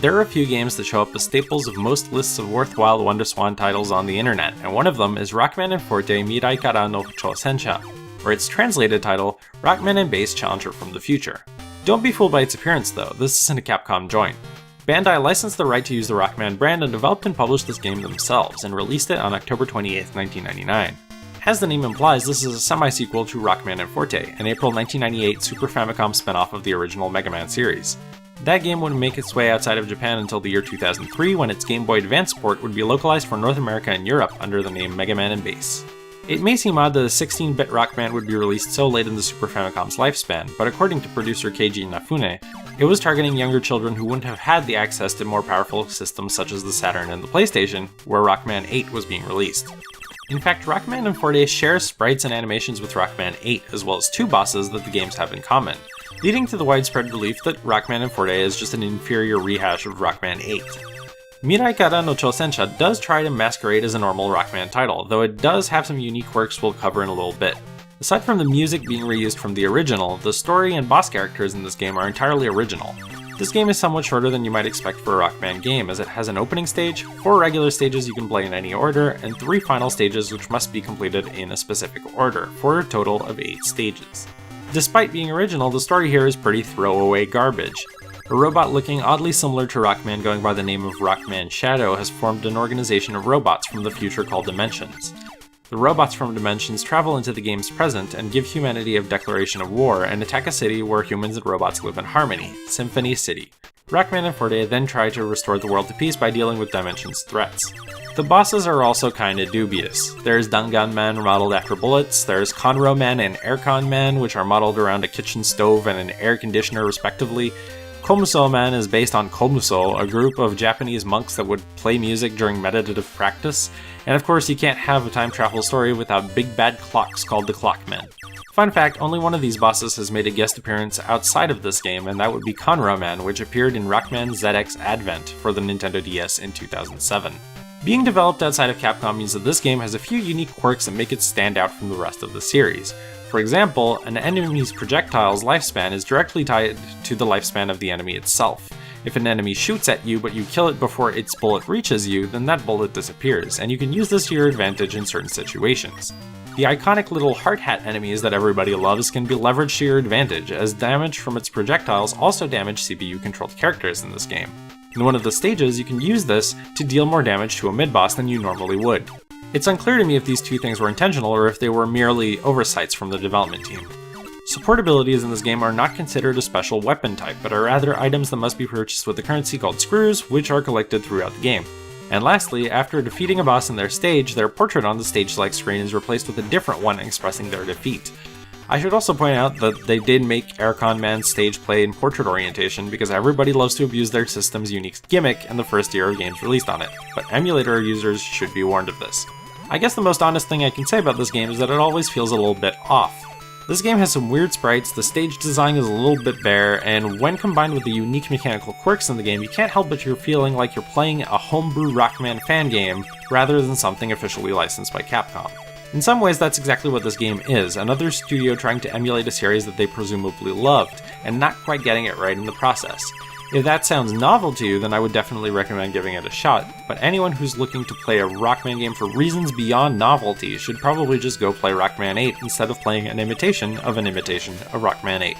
There are a few games that show up as staples of most lists of worthwhile WonderSwan titles on the internet, and one of them is Rockman Forte Mirai Kara no Chousensha, or its translated title, Rockman and Bass Challenger from the Future. Don't be fooled by its appearance though, this isn't a Capcom joint. Bandai licensed the right to use the Rockman brand and developed and published this game themselves, and released it on October 28, 1999. As the name implies, this is a semi-sequel to Rockman Forte, an April 1998 Super Famicom spin-off of the original Mega Man series. That game wouldn't make its way outside of Japan until the year 2003, when its Game Boy Advance port would be localized for North America and Europe under the name Mega Man & Bass. It may seem odd that a 16-bit Rockman would be released so late in the Super Famicom's lifespan, but according to producer Keiji Inafune, it was targeting younger children who wouldn't have had the access to more powerful systems such as the Saturn and the PlayStation, where Rockman 8 was being released. In fact, Rockman Forte shares sprites and animations with Rockman 8, as well as two bosses that the games have in common, leading to the widespread belief that Rockman Forte is just an inferior rehash of Rockman 8. Mirai Kara no Chousensha does try to masquerade as a normal Rockman title, though it does have some unique quirks we'll cover in a little bit. Aside from the music being reused from the original, the story and boss characters in this game are entirely original. This game is somewhat shorter than you might expect for a Rockman game, as it has an opening stage, 4 regular stages you can play in any order, and 3 final stages which must be completed in a specific order, for a total of 8 stages. Despite being original, the story here is pretty throwaway garbage. A robot looking oddly similar to Rockman going by the name of Rockman Shadow has formed an organization of robots from the future called Dimensions. The robots from Dimensions travel into the game's present and give humanity a declaration of war and attack a city where humans and robots live in harmony, Symphony City. Rockman Forte then try to restore the world to peace by dealing with Dimensions' threats. The bosses are also kinda dubious. There's Dangan Man modeled after bullets, there's Conro Man and Aircon Man, which are modeled around a kitchen stove and an air conditioner respectively. Komuso Man is based on Komuso, a group of Japanese monks that would play music during meditative practice, and of course you can't have a time travel story without big bad clocks called the Clockmen. Fun fact, only one of these bosses has made a guest appearance outside of this game, and that would be Conro Man, which appeared in Rockman ZX Advent for the Nintendo DS in 2007. Being developed outside of Capcom means that this game has a few unique quirks that make it stand out from the rest of the series. For example, an enemy's projectile's lifespan is directly tied to the lifespan of the enemy itself. If an enemy shoots at you but you kill it before its bullet reaches you, then that bullet disappears, and you can use this to your advantage in certain situations. The iconic little hard hat enemies that everybody loves can be leveraged to your advantage, as damage from its projectiles also damage CPU-controlled characters in this game. In one of the stages, you can use this to deal more damage to a mid-boss than you normally would. It's unclear to me if these two things were intentional or if they were merely oversights from the development team. Support abilities in this game are not considered a special weapon type, but are rather items that must be purchased with a currency called screws, which are collected throughout the game. And lastly, after defeating a boss in their stage, their portrait on the stage-select screen is replaced with a different one expressing their defeat. I should also point out that they did make Aircon Man's stage play in portrait orientation because everybody loves to abuse their system's unique gimmick in the first year of games released on it, but emulator users should be warned of this. I guess the most honest thing I can say about this game is that it always feels a little bit off. This game has some weird sprites, the stage design is a little bit bare, and when combined with the unique mechanical quirks in the game, you can't help but you're feeling like you're playing a homebrew Rockman fan game rather than something officially licensed by Capcom. In some ways, that's exactly what this game is, another studio trying to emulate a series that they presumably loved, and not quite getting it right in the process. If that sounds novel to you, then I would definitely recommend giving it a shot, but anyone who's looking to play a Rockman game for reasons beyond novelty should probably just go play Rockman 8 instead of playing an imitation of Rockman 8.